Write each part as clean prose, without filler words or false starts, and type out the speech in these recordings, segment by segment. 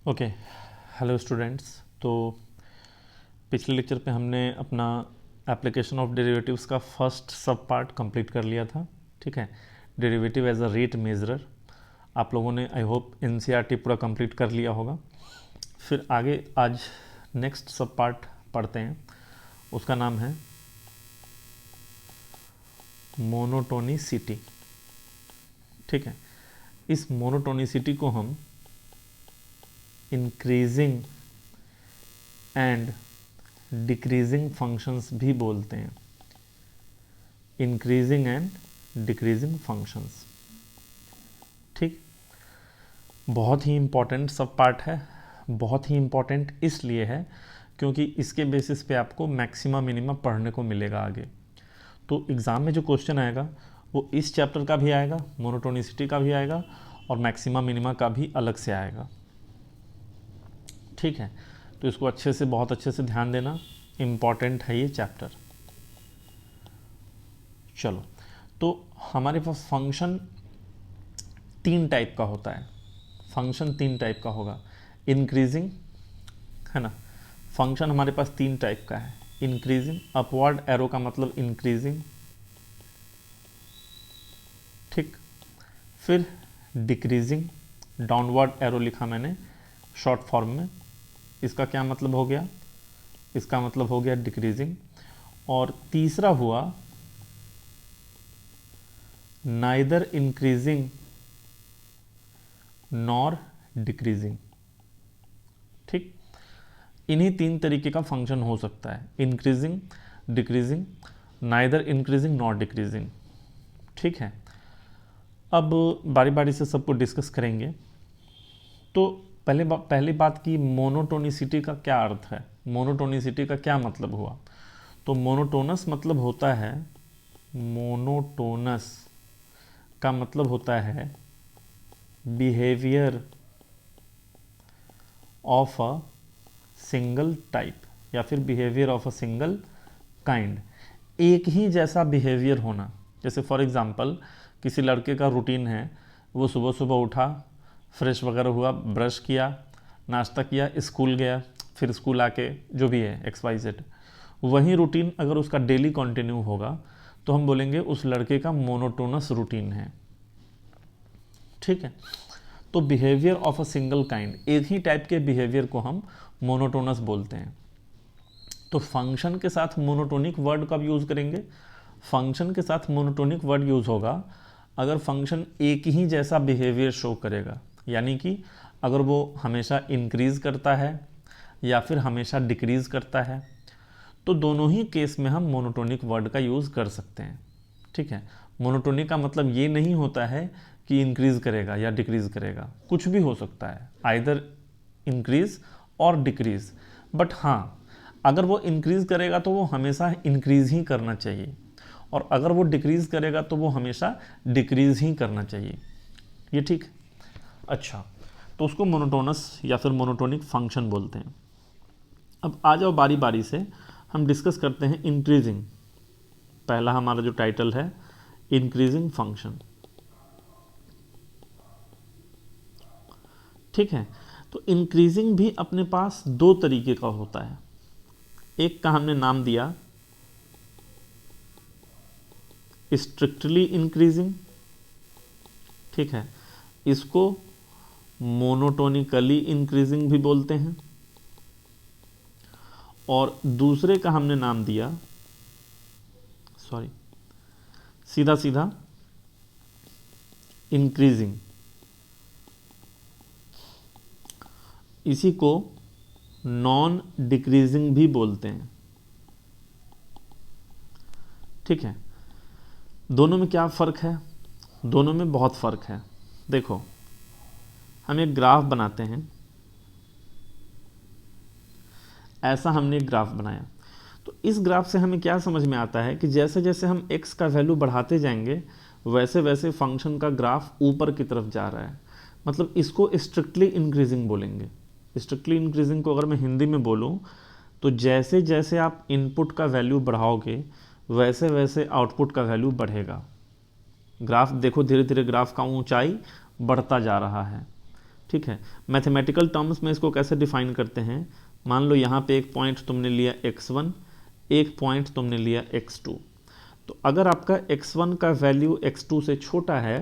Okay, hello students. तो पिछले lecture पे हमने अपना एप्लीकेशन ऑफ डेरिवेटिव्स का फर्स्ट सब पार्ट कंप्लीट कर लिया था। ठीक है, डेरिवेटिव एज अ रेट मेजरर। आप लोगों ने आई होप एनसीईआरटी पूरा कंप्लीट कर लिया होगा। फिर आगे आज नेक्स्ट सब पार्ट पढ़ते हैं, उसका नाम है मोनोटोनिसिटी। ठीक है, इस मोनोटोनिसिटी को हम इंक्रीजिंग एंड डिक्रीजिंग फंक्शंस भी बोलते हैं। Increasing and decreasing functions. ठीक, बहुत ही इंपॉर्टेंट सब पार्ट है। बहुत ही इंपॉर्टेंट इसलिए है क्योंकि इसके बेसिस पे आपको मैक्सिमा मिनिमा पढ़ने को मिलेगा आगे। तो एग्ज़ाम में जो क्वेश्चन आएगा वो इस चैप्टर का भी आएगा, मोनोटोनिसिटी का भी आएगा और मैक्सिमा मिनिमा का भी अलग से आएगा। ठीक है, तो इसको अच्छे से, बहुत अच्छे से ध्यान देना, इम्पॉर्टेंट है ये चैप्टर। चलो, तो हमारे पास फंक्शन तीन टाइप का होता है। फंक्शन तीन टाइप का होगा। इंक्रीजिंग है ना, फंक्शन हमारे पास तीन टाइप का है। इंक्रीजिंग, अपवर्ड एरो का मतलब इंक्रीजिंग। ठीक, फिर डिक्रीजिंग, डाउनवर्ड एरो लिखा मैंने शॉर्ट फॉर्म में, इसका क्या मतलब हो गया, इसका मतलब हो गया डिक्रीजिंग। और तीसरा हुआ नाइदर इंक्रीजिंग नॉर डिक्रीजिंग। ठीक, इन्हीं तीन तरीके का फंक्शन हो सकता है, increasing, decreasing, neither increasing nor decreasing. ठीक है, अब बारी बारी से सबको डिस्कस करेंगे। तो पहली बात की मोनोटोनिसिटी का क्या अर्थ है, मोनोटोनिसिटी का क्या मतलब हुआ। तो मोनोटोनस मतलब होता है, मोनोटोनस का मतलब होता है behaviour of a single type या फिर behaviour of a single kind. एक ही जैसा बिहेवियर होना। जैसे फॉर एग्जांपल किसी लड़के का रूटीन है, वो सुबह सुबह उठा, फ्रेश वगैरह हुआ, ब्रश किया, नाश्ता किया, स्कूल गया, फिर स्कूल आके जो भी है XYZ, वही रूटीन अगर उसका डेली कंटिन्यू होगा तो हम बोलेंगे उस लड़के का मोनोटोनस रूटीन है। ठीक है, तो behaviour of a single kind, एक ही टाइप के बिहेवियर को हम मोनोटोनस बोलते हैं। तो फंक्शन के साथ मोनोटोनिक वर्ड कब यूज़ करेंगे, फंक्शन के साथ मोनोटोनिक वर्ड यूज़ होगा अगर फंक्शन एक ही जैसा बिहेवियर शो करेगा, यानी कि अगर वो हमेशा इंक्रीज करता है या फिर हमेशा डिक्रीज करता है, तो दोनों ही केस में हम मोनोटोनिक वर्ड का यूज़ कर सकते हैं। ठीक है, मोनोटोनिक का मतलब ये नहीं होता है कि इंक्रीज करेगा या डिक्रीज करेगा, कुछ भी हो सकता है, आइदर इंक्रीज और डिक्रीज। बट हाँ, अगर वो इंक्रीज करेगा तो वो हमेशा इंक्रीज ही करना चाहिए, और अगर वो डिक्रीज करेगा तो वो हमेशा डिक्रीज ही करना चाहिए। ये ठीक। अच्छा, तो उसको मोनोटोनस या फिर मोनोटोनिक फंक्शन बोलते हैं। अब आ जाओ बारी बारी से हम डिस्कस करते हैं इंक्रीजिंग। पहला हमारा जो टाइटल है इंक्रीजिंग फंक्शन। ठीक है, तो इंक्रीजिंग भी अपने पास दो तरीके का होता है। एक का हमने नाम दिया स्ट्रिक्टली इंक्रीजिंग। ठीक है, इसको मोनोटोनिकली इंक्रीजिंग भी बोलते हैं। और दूसरे का हमने नाम दिया, सीधा सीधा इंक्रीजिंग। इसी को नॉन डिक्रीजिंग भी बोलते हैं। ठीक है, दोनों में क्या फ़र्क है, दोनों में बहुत फ़र्क है। देखो, हम एक ग्राफ बनाते हैं, ऐसा हमने एक ग्राफ बनाया। तो इस ग्राफ से हमें क्या समझ में आता है कि जैसे जैसे हम x का वैल्यू बढ़ाते जाएंगे वैसे वैसे फंक्शन का ग्राफ ऊपर की तरफ जा रहा है। मतलब इसको स्ट्रिक्टली इंक्रीजिंग बोलेंगे। स्ट्रिक्टली इंक्रीजिंग को अगर मैं हिंदी में बोलूँ तो जैसे जैसे आप इनपुट का वैल्यू बढ़ाओगे वैसे वैसे आउटपुट का वैल्यू बढ़ेगा। ग्राफ देखो, धीरे धीरे ग्राफ का ऊंचाई बढ़ता जा रहा है। ठीक है। मैथमेटिकल टर्म्स में इसको कैसे डिफाइन करते हैं, मान लो यहाँ पे एक पॉइंट तुमने लिया x1, एक पॉइंट तुमने लिया x2, तो अगर आपका x1 का वैल्यू x2 से छोटा है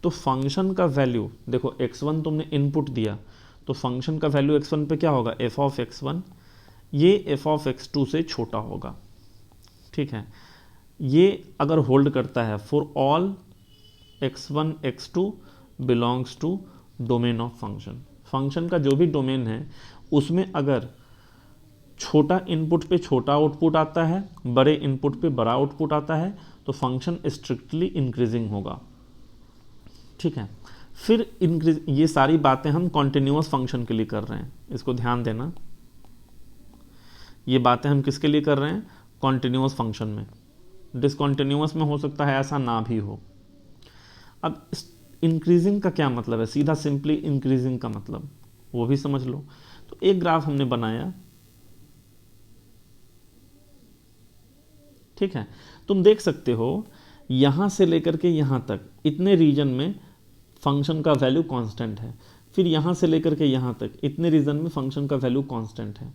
तो फंक्शन का वैल्यू, देखो x1 तुमने इनपुट दिया तो फंक्शन का वैल्यू x1 पे क्या होगा, f ऑफ x1, ये f ऑफ x2 से छोटा होगा। ठीक है, ये अगर होल्ड करता है for all x1 x2 belongs to domain of function. Function का जो भी डोमेन है उसमें अगर छोटा इनपुट पे छोटा आउटपुट आता है, बड़े इनपुट पे बड़ा आउटपुट आता है, तो फंक्शन स्ट्रिक्टली इंक्रीजिंग होगा। ठीक है, फिर इंक्रीज, ये सारी बातें हम कॉन्टिन्यूअस फंक्शन के लिए कर रहे हैं, इसको ध्यान देना। ये बातें हम किसके लिए कर रहे हैं, कॉन्टिन्यूअस फंक्शन में। डिसकॉन्टिन्यूअस में हो सकता है ऐसा ना भी हो। अब इंक्रीजिंग का क्या मतलब है, सीधा सिंपली इंक्रीजिंग का मतलब वो भी समझ लो। तो एक ग्राफ हमने बनाया, ठीक है, तुम देख सकते हो यहां से लेकर के यहां तक इतने रीजन में फंक्शन का वैल्यू कांस्टेंट है, फिर यहां से लेकर के यहां तक इतने रीजन में फंक्शन का वैल्यू कांस्टेंट है।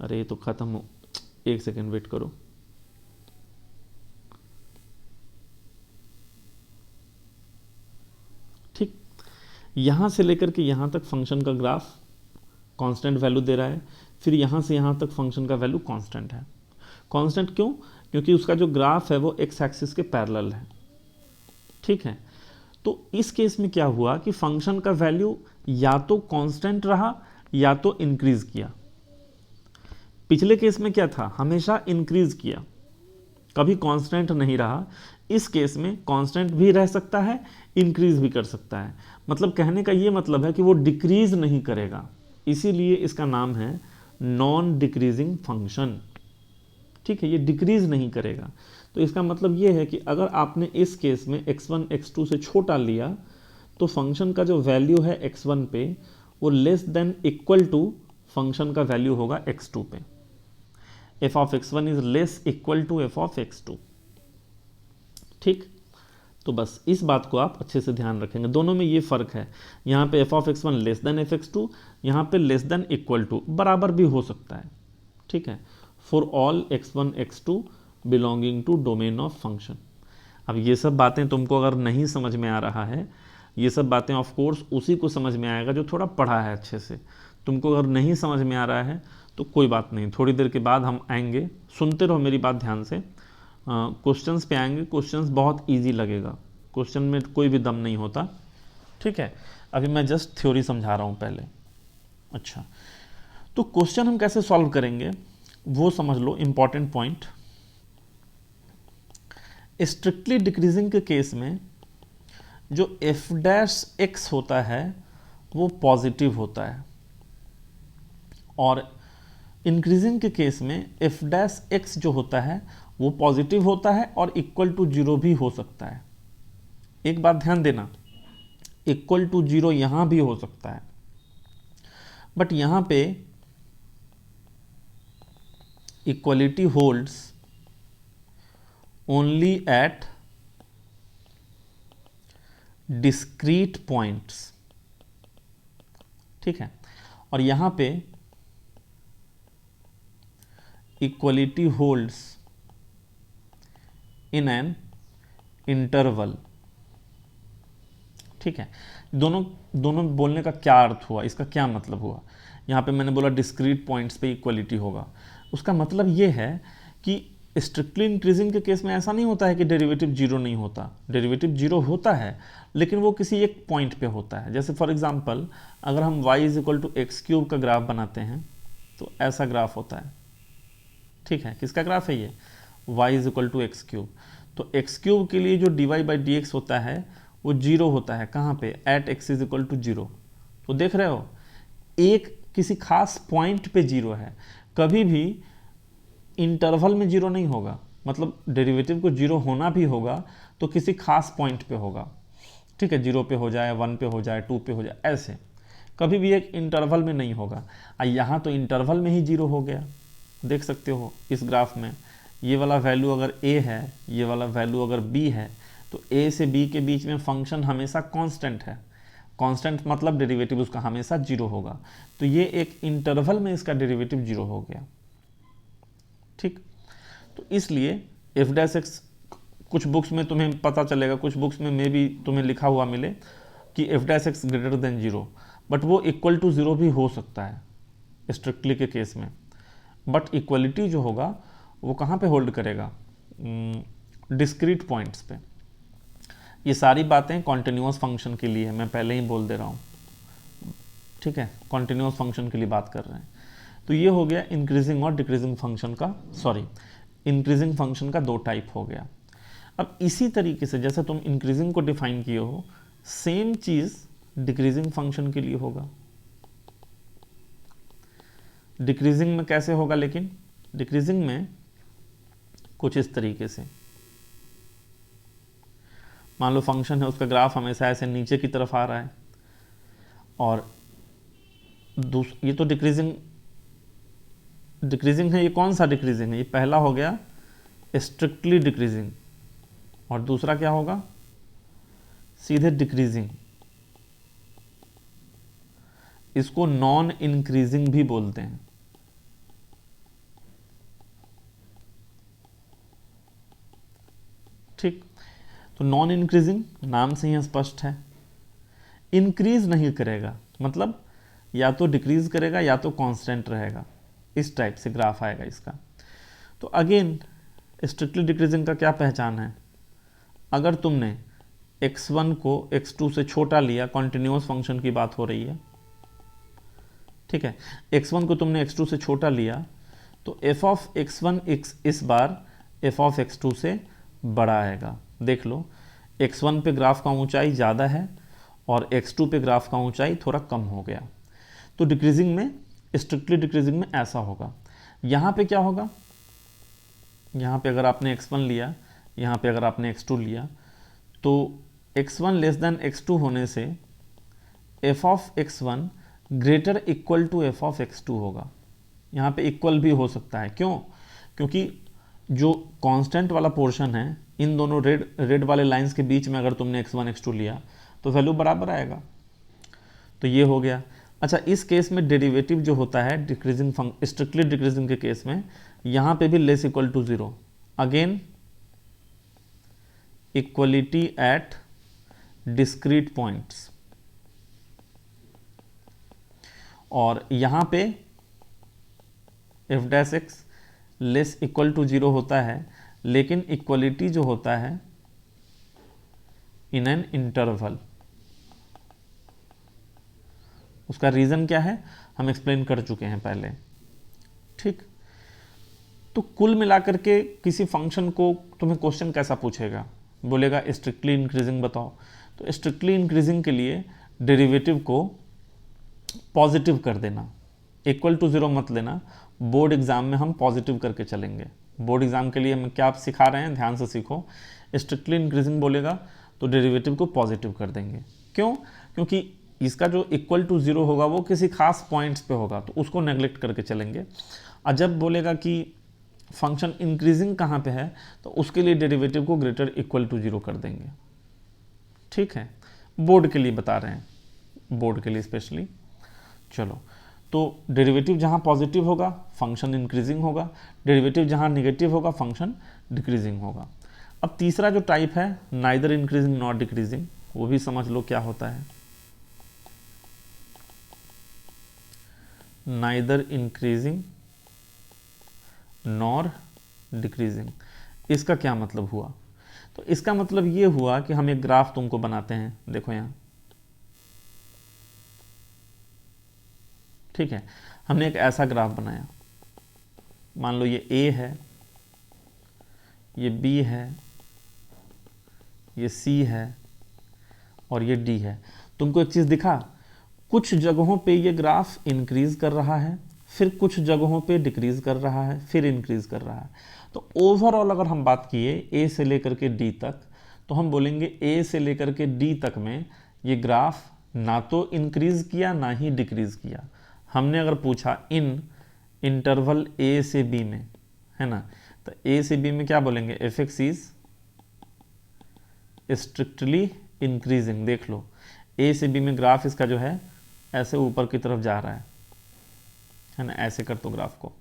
अरे ये तो खत्म हो, एक सेकेंड वेट करो। ठीक, यहां से लेकर के यहां तक फंक्शन का ग्राफ कांस्टेंट वैल्यू दे रहा है, फिर यहां से यहां तक फंक्शन का वैल्यू कांस्टेंट है। कांस्टेंट क्यों, क्योंकि उसका जो ग्राफ है वो एक्स एक्सिस के पैरेलल है। ठीक है, तो इस केस में क्या हुआ कि फंक्शन का वैल्यू या तो कांस्टेंट रहा या तो इंक्रीज किया। पिछले केस में क्या था, हमेशा इंक्रीज किया, कभी कांस्टेंट नहीं रहा। इस केस में कांस्टेंट भी रह सकता है, इंक्रीज भी कर सकता है। मतलब कहने का ये मतलब है कि वो डिक्रीज नहीं करेगा, इसीलिए इसका नाम है नॉन डिक्रीजिंग फंक्शन। ठीक है, ये डिक्रीज नहीं करेगा। तो इसका मतलब ये है कि अगर आपने इस केस में x1 x2 से छोटा लिया तो फंक्शन का जो वैल्यू है x1 पे वो less than equal to function का वैल्यू होगा x2 पे। f of x1 is less equal to f of x2। ठीक, तो बस इस बात को आप अच्छे से ध्यान रखेंगे, दोनों में ये फर्क है। यहाँ पे f of x1 less than fx2, यहाँ पे लेस देन इक्वल टू, बराबर भी हो सकता है। ठीक है, for all x1 x2 belonging to domain of function. अब ये सब बातें तुमको अगर नहीं समझ में आ रहा है, ये सब बातें ऑफ कोर्स उसी को समझ में आएगा जो थोड़ा पढ़ा है अच्छे से। तुमको अगर नहीं समझ में आ रहा है तो कोई बात नहीं, थोड़ी देर के बाद हम आएंगे, सुनते रहो मेरी बात ध्यान से। क्वेश्चंस पे आएंगे, क्वेश्चंस बहुत इजी लगेगा, क्वेश्चन में कोई भी दम नहीं होता। ठीक है, अभी मैं जस्ट थ्योरी समझा रहा हूँ पहले। अच्छा, तो क्वेश्चन हम कैसे सॉल्व करेंगे वो समझ लो, इंपॉर्टेंट पॉइंट। स्ट्रिक्टली डिक्रीजिंग के केस में जो f डैश x होता है वो पॉजिटिव होता है, और इंक्रीजिंग के केस में f डैश x जो होता है वो पॉजिटिव होता है और इक्वल टू 0 भी हो सकता है। एक बात ध्यान देना, इक्वल टू 0 यहां भी हो सकता है, बट यहां पे equality holds only at discrete points. ठीक है, और यहां पे equality holds in an interval. ठीक है, दोनों बोलने का क्या अर्थ हुआ, इसका क्या मतलब हुआ। यहां पे मैंने बोला डिस्क्रीट पॉइंट्स पे इक्वलिटी होगा, उसका मतलब ये है कि स्ट्रिक्टली इंक्रीजिंग के केस में ऐसा नहीं होता है कि डेरिवेटिव जीरो नहीं होता, डेरिवेटिव जीरो होता है, लेकिन वो किसी एक पॉइंट पे होता है। जैसे फॉर एग्जांपल अगर हम y is equal to x cube का ग्राफ बनाते हैं तो ऐसा ग्राफ होता है। ठीक है, किसका ग्राफ है ये, y is equal to x cube. तो एक्स क्यूब के लिए जो dy बाई डी एक्स होता है वो जीरो होता है, कहाँ पे, at x is equal to zero. तो देख रहे हो, एक किसी खास पॉइंट पे जीरो है, कभी भी इंटरवल में जीरो नहीं होगा। मतलब डेरिवेटिव को जीरो होना भी होगा तो किसी खास पॉइंट पे होगा। ठीक है, 0 पे हो जाए, 1 पे हो जाए, 2 पे हो जाए, ऐसे कभी भी एक इंटरवल में नहीं होगा। यहाँ तो इंटरवल में ही जीरो हो गया, देख सकते हो इस ग्राफ में। ये वाला वैल्यू अगर a है, ये वाला वैल्यू अगर b है, तो a से b के बीच में फंक्शन हमेशा कांस्टेंट है। कांस्टेंट मतलब डेरिवेटिव उसका हमेशा 0 होगा। तो ये एक इंटरवल में इसका डेरिवेटिव 0 हो गया। ठीक, तो इसलिए एफ डैश एक्स, कुछ बुक्स में तुम्हें पता चलेगा, कुछ बुक्स में मे भी तुम्हें लिखा हुआ मिले कि F dash x greater than 0, but वो इक्वल टू 0 भी हो सकता है स्ट्रिक्टली के केस में। बट इक्वलिटी जो होगा वो कहाँ पे होल्ड करेगा? डिस्क्रीट पॉइंट्स पे। ये सारी बातें कॉन्टिन्यूअस फंक्शन के लिए है, मैं पहले ही बोल दे रहा हूँ। ठीक है, कॉन्टिन्यूअस फंक्शन के लिए बात कर रहे हैं। तो ये हो गया इंक्रीजिंग और डिक्रीजिंग फंक्शन का, सॉरी इंक्रीजिंग फंक्शन का 2 टाइप हो गया। अब इसी तरीके से जैसे तुम इंक्रीजिंग को डिफाइन किए हो, सेम चीज डिक्रीजिंग फंक्शन के लिए होगा। डिक्रीजिंग में कैसे होगा? लेकिन डिक्रीजिंग में कुछ इस तरीके से, मान लो फंक्शन है, उसका ग्राफ हमेशा ऐसे नीचे की तरफ आ रहा है, और ये तो डिक्रीजिंग है। ये कौन सा डिक्रीजिंग है? ये पहला हो गया स्ट्रिक्टली डिक्रीजिंग, और दूसरा क्या होगा? सीधे डिक्रीजिंग। इसको नॉन इंक्रीजिंग भी बोलते हैं। ठीक, तो नॉन इंक्रीजिंग नाम से ही स्पष्ट है, इंक्रीज नहीं करेगा, मतलब या तो डिक्रीज करेगा या तो कांस्टेंट रहेगा। इस टाइप से ग्राफ आएगा इसका। तो अगेन स्ट्रिक्टली डिक्रीजिंग का क्या पहचान है? अगर तुमने x1 को x2 से छोटा लिया, कॉन्टिन्यूअस फंक्शन की बात हो रही है, ठीक है, x1 को तुमने x2 से छोटा लिया, तो f ऑफ x1 इस बार f ऑफ x2 से बड़ा आएगा। देख लो, x1 पे ग्राफ का ऊंचाई ज़्यादा है और x2 पे ग्राफ का ऊंचाई थोड़ा कम हो गया। तो डिक्रीजिंग में, स्ट्रिक्टली डिक्रीजिंग में ऐसा होगा। यहाँ पे क्या होगा? यहाँ पे अगर आपने x1 लिया, यहाँ पे अगर आपने x2 लिया, तो x1 लेस देन x2 होने से f of x1 greater equal to f of x2 होगा। यहाँ पे इक्वल भी हो सकता है, क्यों? क्योंकि जो कांस्टेंट वाला पोर्शन है, इन दोनों रेड वाले लाइंस के बीच में अगर तुमने x1 x2 लिया तो वैल्यू बराबर आएगा। तो ये हो गया। अच्छा, इस केस में डेरिवेटिव जो होता है डिक्रीजिंग स्ट्रिक्टली डिक्रीजिंग के केस में, यहाँ पे भी less equal to 0। Again equality at discrete points, और यहाँ पे f dash x less equal to 0 होता है, लेकिन इक्वलिटी जो होता है इन एन इंटरवल। उसका रीजन क्या है हम एक्सप्लेन कर चुके हैं पहले। ठीक, तो कुल मिलाकर के किसी फंक्शन को तुम्हें क्वेश्चन कैसा पूछेगा? बोलेगा स्ट्रिक्टली इंक्रीजिंग बताओ। तो स्ट्रिक्टली इंक्रीजिंग के लिए डेरिवेटिव को पॉजिटिव कर देना, इक्वल टू 0 मत लेना। बोर्ड एग्जाम में हम पॉजिटिव करके चलेंगे। बोर्ड एग्जाम के लिए हम क्या सिखा रहे हैं, ध्यान से सीखो। स्ट्रिक्टली इंक्रीजिंग बोलेगा तो डेरिवेटिव को पॉजिटिव कर देंगे। क्यों? क्योंकि इसका जो इक्वल टू 0 होगा वो किसी खास पॉइंट्स पे होगा, तो उसको नेग्लेक्ट करके चलेंगे। और जब बोलेगा कि फंक्शन इंक्रीजिंग कहाँ पे है, तो उसके लिए डेरिवेटिव को ग्रेटर इक्वल टू 0 कर देंगे। ठीक है, बोर्ड के लिए बता रहे हैं, बोर्ड के लिए स्पेशली। चलो, तो डेरिवेटिव जहाँ पॉजिटिव होगा फंक्शन इंक्रीजिंग होगा, डेरिवेटिव जहाँ निगेटिव होगा फंक्शन डिक्रीजिंग होगा। अब तीसरा जो टाइप है नाइदर इंक्रीजिंग नॉट डिक्रीजिंग, वो भी समझ लो क्या होता है। नाइदर इंक्रीजिंग नॉर डिक्रीजिंग, इसका क्या मतलब हुआ? तो इसका मतलब ये हुआ कि हम एक ग्राफ तुमको बनाते हैं, देखो यहाँ, ठीक है, हमने एक ऐसा ग्राफ बनाया, मान लो ये A है, ये B है, ये C है और ये D है। तुमको एक चीज़ दिखा, कुछ जगहों पे ये ग्राफ इंक्रीज कर रहा है, फिर कुछ जगहों पे डिक्रीज कर रहा है, फिर इंक्रीज कर रहा है। तो ओवरऑल अगर हम बात किए A से लेकर के D तक, तो हम बोलेंगे A से लेकर के D तक में ये ग्राफ ना तो इंक्रीज किया ना ही डिक्रीज किया। हमने अगर पूछा इन इंटरवल A से B में, है ना, तो A से B में क्या बोलेंगे? F x is strictly increasing. देख लो, ए से बी में ग्राफ इसका जो है ऐसे ऊपर की तरफ जा रहा है ना, ऐसे कर दो ग्राफ को।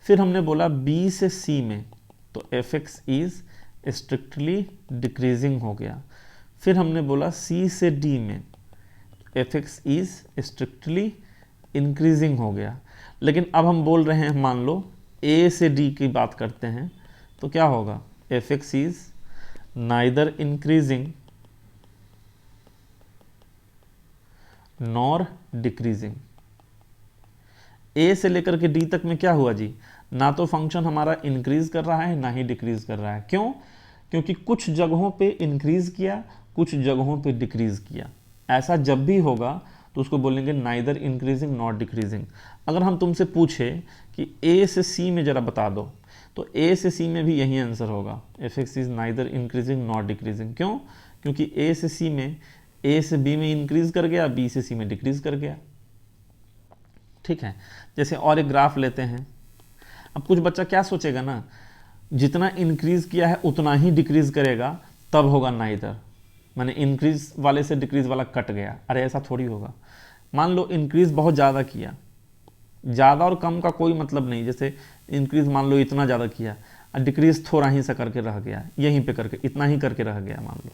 फिर हमने बोला बी से सी में, तो F x is strictly decreasing हो गया। फिर हमने बोला सी से डी में F x is strictly increasing हो गया। लेकिन अब हम बोल रहे हैं, मान लो ए से डी की बात करते हैं, तो क्या होगा, F x is neither increasing nor decreasing. A से लेकर के डी तक में क्या हुआ जी, ना तो फंक्शन हमारा इंक्रीज कर रहा है ना ही डिक्रीज कर रहा है। क्यों? क्योंकि कुछ जगहों पे इंक्रीज किया, कुछ जगहों पे डिक्रीज किया। ऐसा जब भी होगा तो उसको बोलेंगे नाइदर इंक्रीजिंग नॉट डिक्रीजिंग। अगर हम तुमसे पूछे कि ए से सी में जरा बता दो, तो ए से सी में भी यही आंसर होगा, F x is neither increasing not decreasing. क्यों? क्योंकि ए से सी में, ए से बी में इंक्रीज कर गया, बी से सी में डिक्रीज कर गया। ठीक है, जैसे और एक ग्राफ लेते हैं। अब कुछ बच्चा क्या सोचेगा ना, जितना इंक्रीज किया है उतना ही डिक्रीज करेगा, तब होगा नाइदर, माने इंक्रीज वाले से डिक्रीज वाला कट गया। अरे ऐसा थोड़ी होगा। मान लो इंक्रीज बहुत ज़्यादा किया, ज़्यादा और कम का कोई मतलब नहीं। जैसे इंक्रीज मान लो इतना ज़्यादा किया और डिक्रीज थोड़ा ही सा करके रह गया, यहीं पे करके इतना ही करके रह गया। मान लो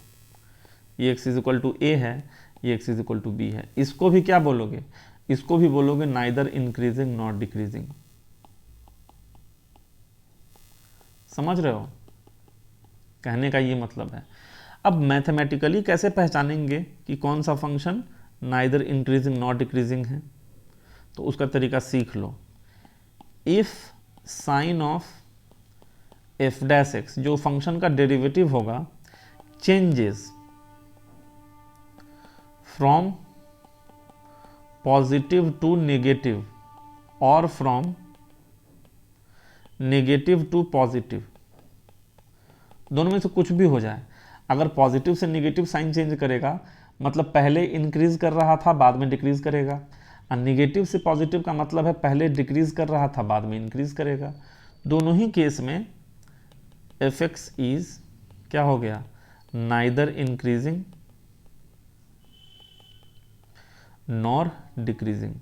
ये x is equal to a है, ये x is equal to b है, इसको भी क्या बोलोगे, इसको भी बोलोगे नाइदर इंक्रीजिंग नॉट डिक्रीजिंग। समझ रहे हो? कहने का ये मतलब है। अब मैथमेटिकली कैसे पहचानेंगे कि कौन सा function neither increasing not decreasing है, तो उसका तरीका सीख लो। If sign of F dash X, जो फंक्शन का डेरिवेटिव होगा, changes from positive to negative और फ्रॉम नेगेटिव टू पॉजिटिव, दोनों में से कुछ भी हो जाए। अगर पॉजिटिव से नेगेटिव साइन चेंज करेगा, मतलब पहले इंक्रीज कर रहा था बाद में डिक्रीज करेगा, और नेगेटिव से पॉजिटिव का मतलब है पहले डिक्रीज कर रहा था बाद में इंक्रीज करेगा। दोनों ही केस में एफ एक्स इज क्या हो गया, नाइदर इंक्रीजिंग नॉर डिक्रीजिंग।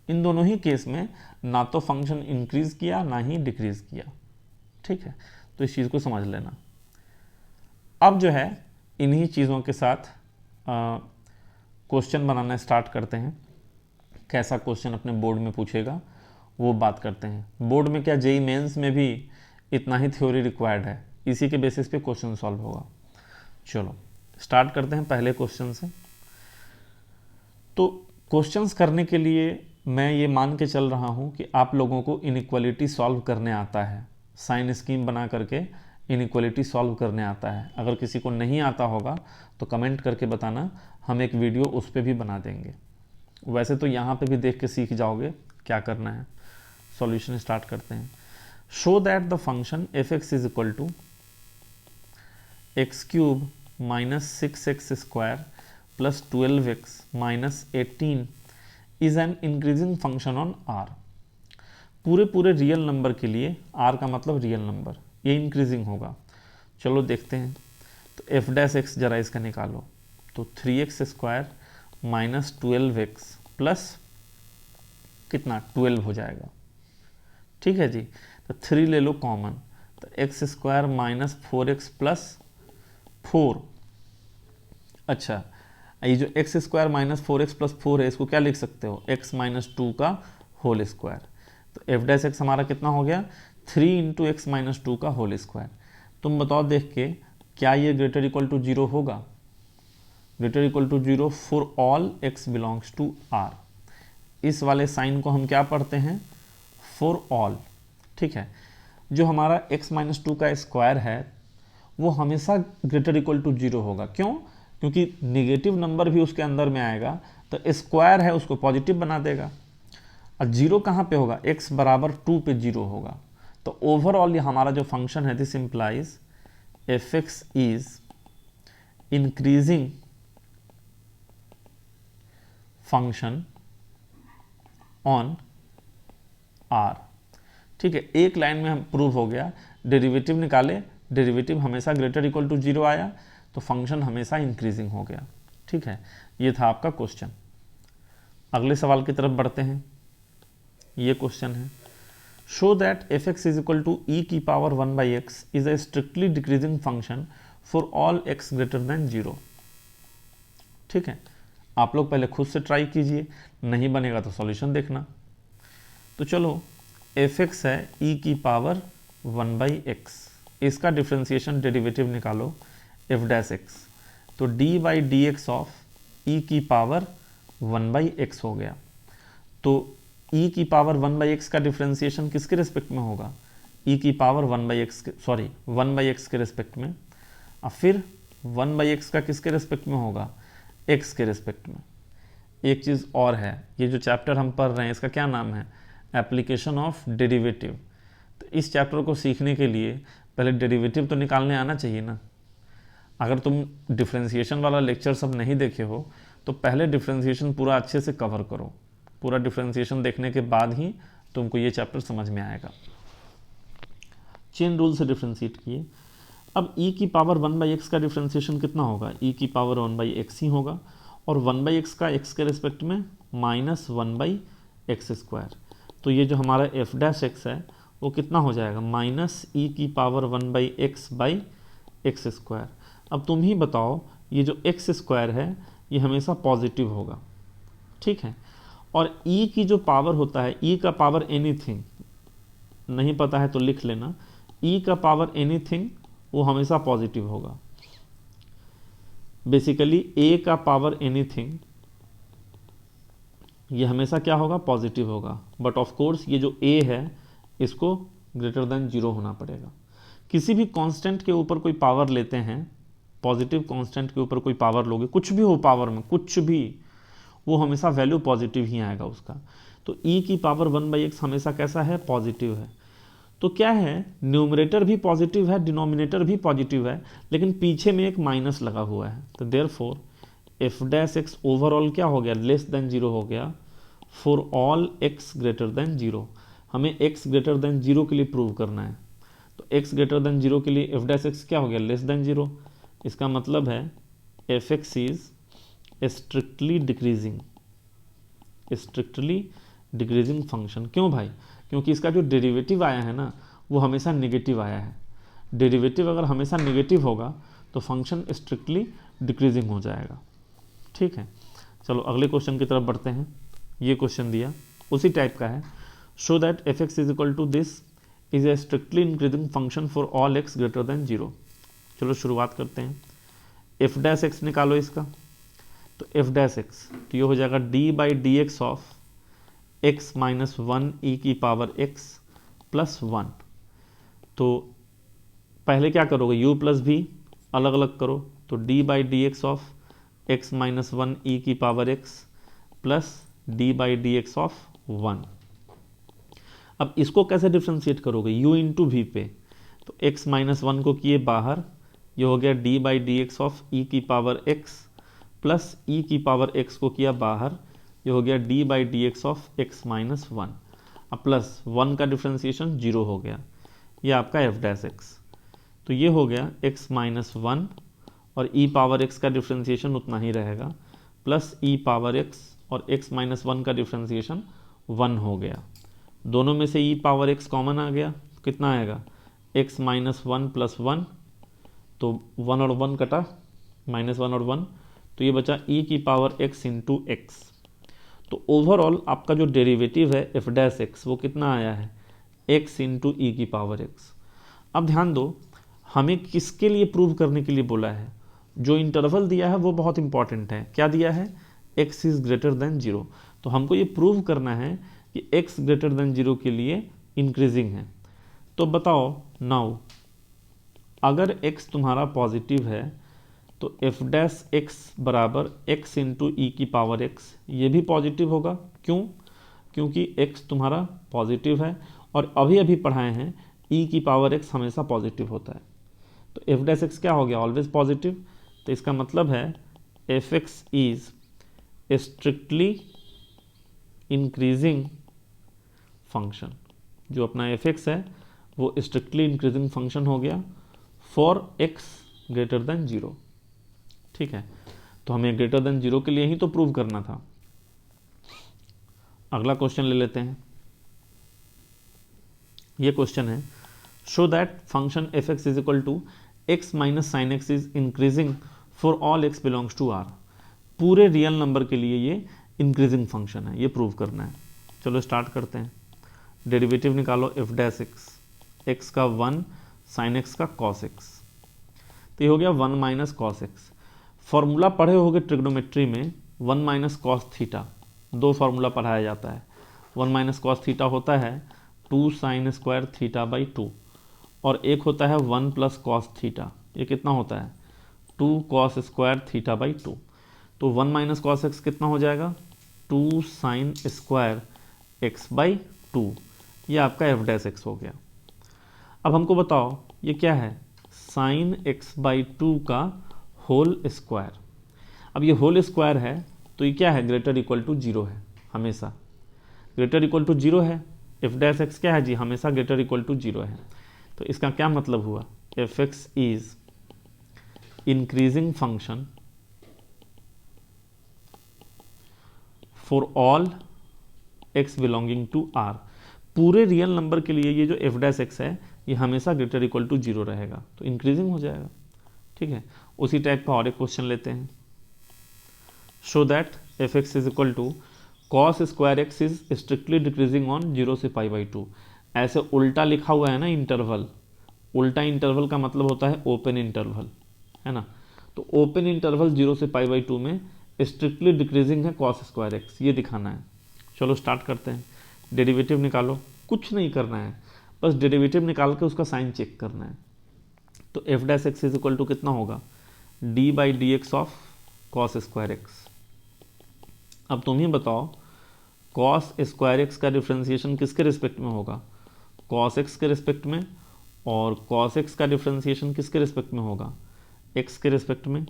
इन दोनों ही केस में ना तो फंक्शन इंक्रीज किया ना ही डिक्रीज किया। ठीक है, तो इस चीज़ को समझ लेना। अब जो है इन्हीं चीज़ों के साथ क्वेश्चन बनाना स्टार्ट करते हैं। कैसा क्वेश्चन अपने बोर्ड में पूछेगा वो बात करते हैं। बोर्ड में क्या, जेईई मेंस में भी इतना ही थ्योरी रिक्वायर्ड है, इसी के बेसिस पे क्वेश्चन सॉल्व होगा। चलो स्टार्ट करते हैं पहले क्वेश्चन से। तो क्वेश्चंस करने के लिए मैं ये मान के चल रहा हूँ कि आप लोगों को इनइक्वालिटी सॉल्व करने आता है, साइन स्कीम बना करके इनइक्वालिटी सॉल्व करने आता है। अगर किसी को नहीं आता होगा तो कमेंट करके बताना, हम एक वीडियो उस पर भी बना देंगे। वैसे तो यहाँ पे भी देख के सीख जाओगे क्या करना है। सॉल्यूशन स्टार्ट करते हैं। Show that the function f x is equal to x cube minus 6x square plus 12x minus 18 is an increasing function on R. पूरे रियल नंबर के लिए, आर का मतलब रियल नंबर, ये इंक्रीजिंग होगा। चलो देखते हैं। तो एफ डैश एक्स जरा इसका निकालो, तो 3x square minus 12x plus कितना 12 हो जाएगा। ठीक है जी, तो 3 ले लो कॉमन, तो x square minus 4x plus 4। अच्छा, ये जो x square minus 4x plus 4 है, इसको क्या लिख सकते हो, x माइनस 2 का होल स्क्वायर। तो एफ डैश एक्स हमारा कितना हो गया, 3 इंटू एक्स माइनस 2 का होल स्क्वायर। तुम बताओ देख के, क्या ये ग्रेटर इक्वल टू 0 होगा? Greater equal to 0 for all x belongs to r। इस वाले साइन को हम क्या पढ़ते हैं, फॉर ऑल। ठीक है, जो हमारा x माइनस 2 का स्क्वायर है वो हमेशा ग्रेटर इक्वल टू 0 होगा। क्यों? क्योंकि निगेटिव नंबर भी उसके अंदर में आएगा, तो स्क्वायर है उसको पॉजिटिव बना देगा। और 0 कहाँ पे होगा, x बराबर 2 पे 0 होगा। तो ओवरऑल ये हमारा जो फंक्शन है, this implies f x is increasing function on R. ठीक है, एक लाइन में हम प्रूव हो गया। डेरिवेटिव निकाले, डेरिवेटिव हमेशा ग्रेटर इक्वल टू 0 आया, तो फंक्शन हमेशा इंक्रीजिंग हो गया। ठीक है, ये था आपका क्वेश्चन। अगले सवाल की तरफ बढ़ते हैं। ये क्वेश्चन है, show that F x is equal to E की power 1/x is a strictly decreasing function for all x greater than 0। ठीक है, आप लोग पहले खुद से ट्राई कीजिए, नहीं बनेगा तो सॉल्यूशन देखना। तो चलो, एफ एक्स है ई की पावर 1/x, इसका डिफ्रेंसिएशन डेरिवेटिव निकालो एफ डैश एक्स, तो D by D x of E की पावर 1/x हो गया। तो e की पावर 1/x का डिफ्रेंसिएशन किसके रिस्पेक्ट में होगा? e की पावर 1/x के रिस्पेक्ट में। अब फिर 1/x का किसके रिस्पेक्ट में होगा? x के रिस्पेक्ट में। एक चीज़ और है, ये जो चैप्टर हम पढ़ रहे हैं इसका क्या नाम है? Application of derivative. तो इस चैप्टर को सीखने के लिए पहले डेरिवेटिव तो निकालने आना चाहिए ना। अगर तुम डिफ्रेंसिएशन वाला लेक्चर सब नहीं देखे हो तो पहले डिफ्रेंसिएशन पूरा अच्छे से कवर करो। पूरा डिफ्रेंसिएशन देखने के बाद ही तुमको ये चैप्टर समझ में आएगा। चेन रूल से डिफ्रेंशिएट किए। अब e की पावर 1/x का डिफ्रेंसिएशन कितना होगा? e की पावर 1/x ही होगा, और 1/x का x के रिस्पेक्ट में -1/x²। तो ये जो हमारा f डैश x है वो कितना हो जाएगा? -e की पावर 1/x/x²। अब तुम ही बताओ, ये जो x² है ये हमेशा पॉजिटिव होगा, ठीक है। और e की जो पावर होता है, e का पावर एनीथिंग, नहीं पता है तो लिख लेना, e का पावर एनीथिंग वो हमेशा पॉजिटिव होगा। बेसिकली a का पावर एनीथिंग ये हमेशा क्या होगा? पॉजिटिव होगा। बट ऑफ कोर्स ये जो a है इसको ग्रेटर देन 0 होना पड़ेगा। किसी भी कांस्टेंट के ऊपर कोई पावर लेते हैं, पॉजिटिव कांस्टेंट के ऊपर कोई पावर लोगे, कुछ भी हो पावर में, कुछ भी, वो हमेशा वैल्यू पॉजिटिव ही आएगा उसका। तो e की पावर 1/x हमेशा कैसा है? पॉजिटिव है। तो क्या है, न्यूमरेटर भी पॉजिटिव है, डिनोमिनेटर भी पॉजिटिव है, लेकिन पीछे में एक माइनस लगा हुआ है। तो therefore F dash x overall क्या हो गया? लेस देन 0 हो गया for all x greater than 0। हमें एक्स ग्रेटर देन 0 के लिए प्रूव करना है। तो एक्स ग्रेटर देन 0 के लिए एफ डैश एक्स क्या हो गया? Less than 0। इसका मतलब है F x is strictly decreasing function. क्यों भाई? क्योंकि इसका जो डेरिवेटिव आया है ना वो हमेशा नेगेटिव आया है। डेरिवेटिव अगर हमेशा नेगेटिव होगा तो फंक्शन स्ट्रिक्टली डिक्रीजिंग हो जाएगा, ठीक है। चलो अगले क्वेश्चन की तरफ बढ़ते हैं। ये क्वेश्चन दिया उसी टाइप का है, show that F x is equal to this is a strictly increasing function for all x greater than 0। चलो शुरुआत करते हैं। एफ डैश एक्स निकालो इसका, तो एफ डैश एक्स तो ये हो जाएगा D by D x of x minus 1 e की पावर x प्लस 1। तो पहले क्या करोगे? u प्लस v अलग अलग करो, तो d by D x of x minus 1 e की power x plus d by D x of 1। अब इसको कैसे डिफ्रेंशिएट करोगे? u इंटू वी पे, तो x माइनस 1 को किए बाहर, ये हो गया d by D x of e की पावर x प्लस e की पावर x को किया बाहर, ये हो गया d by D x of x minus 1। अब प्लस 1 का डिफ्रेंसिएशन 0 हो गया, ये आपका एफ डैश एक्स। तो ये हो गया x माइनस 1 और e पावर x का डिफ्रेंसिएशन उतना ही रहेगा, प्लस e पावर x और x माइनस 1 का डिफ्रेंसिएशन 1 हो गया। दोनों में से e पावर x कॉमन आ गया, कितना आएगा? x माइनस 1 प्लस 1, तो 1 और 1 कटा, माइनस 1 और 1, तो ये बचा e की पावर x इंटू एक्स। तो ओवरऑल आपका जो डेरिवेटिव है एफ डैश एक्स वो कितना आया है? x इंटू ई की पावर x। अब ध्यान दो, हमें किसके लिए प्रूव करने के लिए बोला है? जो इंटरवल दिया है वो बहुत इंपॉर्टेंट है। क्या दिया है? x is greater than 0। तो हमको ये प्रूव करना है कि x ग्रेटर देन 0 के लिए इंक्रीजिंग है। तो बताओ नाउ, अगर x तुम्हारा पॉजिटिव है तो एफ डैश एक्स बराबर x इंटू ई की पावर x, ये भी पॉजिटिव होगा। क्यों? क्योंकि x तुम्हारा पॉजिटिव है और अभी अभी पढ़ाए हैं e की पावर x हमेशा पॉजिटिव होता है। तो एफ डैश एक्स क्या हो गया? Always positive. तो इसका मतलब है F x is strictly increasing function. जो अपना एफ एक्स है वो स्ट्रिक्टली इंक्रीजिंग फंक्शन हो गया फॉर x ग्रेटर देन 0, ठीक है। तो हमें ग्रेटर देन 0 के लिए ही तो प्रूव करना था। अगला क्वेश्चन ले लेते हैं। ये क्वेश्चन है, show that function f x is equal to x minus sine x is increasing for all x belongs to R. पूरे रियल नंबर के लिए ये इंक्रीजिंग फंक्शन है, ये प्रूव करना है। चलो स्टार्ट करते हैं। डेरिवेटिव निकालो एफ डैश एक्स, एक्स का 1 साइन एक्स का कॉस एक्स, तो ये हो गया 1 माइनस कॉस एक्स। फॉर्मूला पढ़े होगे ट्रिग्नोमेट्री में 1 माइनस कॉस थीटा, दो फार्मूला पढ़ाया जाता है। 1 माइनस कॉस थीटा होता है 2 साइन स्क्वायर थीटा बाई 2, और एक होता है 1 प्लस कॉस थीटा, ये कितना होता है 2 कॉस स्क्वायर थीटा बाई 2। तो 1 माइनस कॉस एक्स कितना हो जाएगा 2 साइन स्क्वायर एक्स बाई 2, ये आपका एफ डैश एक्स हो गया। अब हमको बताओ ये क्या है, साइन एक्स बाई 2 का होल स्क्वायर। अब ये होल स्क्वायर है तो ये क्या है, ग्रेटर इक्वल टू 0 है, हमेशा ग्रेटर इक्वल टू 0 है। एफ डैश एक्स क्या है जी, हमेशा ग्रेटर इक्वल टू 0 है। तो इसका क्या मतलब हुआ, f x is increasing function for all x belonging to R. पूरे रियल नंबर के लिए ये जो एफ डैश एक्स है ये हमेशा ग्रेटर इक्वल टू 0 रहेगा, तो इंक्रीजिंग हो जाएगा। ठीक है, उसी टाइप का और एक क्वेश्चन लेते हैं। Show that F x is equal to cos square x is strictly decreasing on 0 से पाई बाई 2। ऐसे उल्टा लिखा हुआ है ना इंटरवल, उल्टा इंटरवल का मतलब होता है ओपन इंटरवल, है ना। तो ओपन इंटरवल 0 से पाई बाई 2 में स्ट्रिक्टली डिक्रीजिंग है कॉस स्क्वायर एक्स, ये दिखाना है। चलो स्टार्ट करते हैं। डेरिवेटिव निकालो, कुछ नहीं करना है, बस डेरिवेटिव निकाल के उसका साइन चेक करना है। तो f dash x is equal to कितना होगा d by D x of cos square x. अब तुम ही बताओ कॉस स्क्वायर एक्स का डिफ्रेंसिएशन किसके रिस्पेक्ट में होगा, कॉस एक्स के रिस्पेक्ट में, और कॉस एक्स का डिफ्रेंसिएशन किसके रिस्पेक्ट में होगा, एक्स के रिस्पेक्ट में।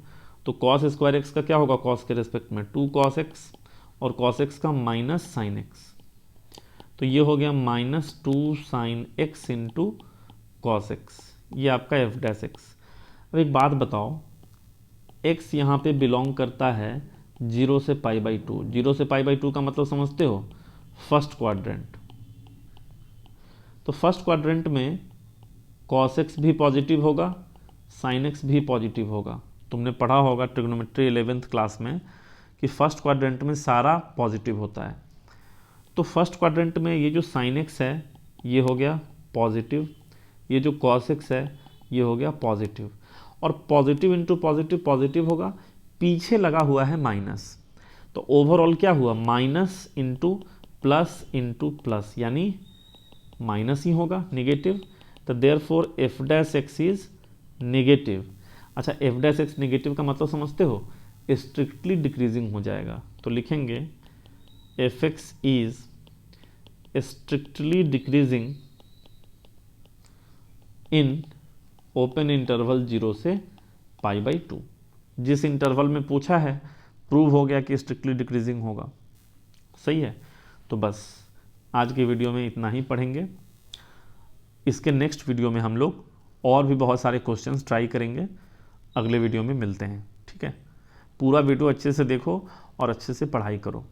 तो कॉस स्क्वायर एक्स का क्या होगा कॉस के रिस्पेक्ट में 2 कॉस एक्स, और कॉस एक्स का माइनस साइन एक्स, तो ये हो गया -2 sine x into cos x, ये आपका एफ डैश एक्स। अब एक बात बताओ, एक्स यहाँ पे बिलोंग करता है 0 से पाई बाई 2। 0 से पाई बाई 2 का मतलब समझते हो, फर्स्ट क्वाड्रेंट। तो फर्स्ट क्वाड्रेंट में कॉस एक्स भी पॉजिटिव होगा, साइन एक्स भी पॉजिटिव होगा। तुमने पढ़ा होगा ट्रिग्नोमेट्री 11th क्लास में कि फर्स्ट क्वाड्रेंट में सारा पॉजिटिव होता है। तो फर्स्ट क्वाड्रेंट में ये जो साइन एक्स है ये हो गया पॉजिटिव, ये जो कॉस एक्स है ये हो गया पॉजिटिव, और पॉजिटिव इंटू पॉजिटिव पॉजिटिव होगा, पीछे लगा हुआ है माइनस, तो ओवरऑल क्या हुआ माइनस इंटू प्लस, यानी माइनस ही होगा, निगेटिव। तो therefore F dash x is negative. अच्छा, एफ डैश एक्स निगेटिव का मतलब समझते हो, स्ट्रिक्टली डिक्रीजिंग हो जाएगा। तो लिखेंगे F x is strictly decreasing in open interval 0 से पाई बाई 2। जिस इंटरवल में पूछा है प्रूव हो गया कि स्ट्रिक्टली डिक्रीजिंग होगा। सही है, तो बस आज की वीडियो में इतना ही पढ़ेंगे। इसके नेक्स्ट वीडियो में हम लोग और भी बहुत सारे क्वेश्चंस ट्राई करेंगे। अगले वीडियो में मिलते हैं, ठीक है। पूरा वीडियो अच्छे से देखो और अच्छे से पढ़ाई करो।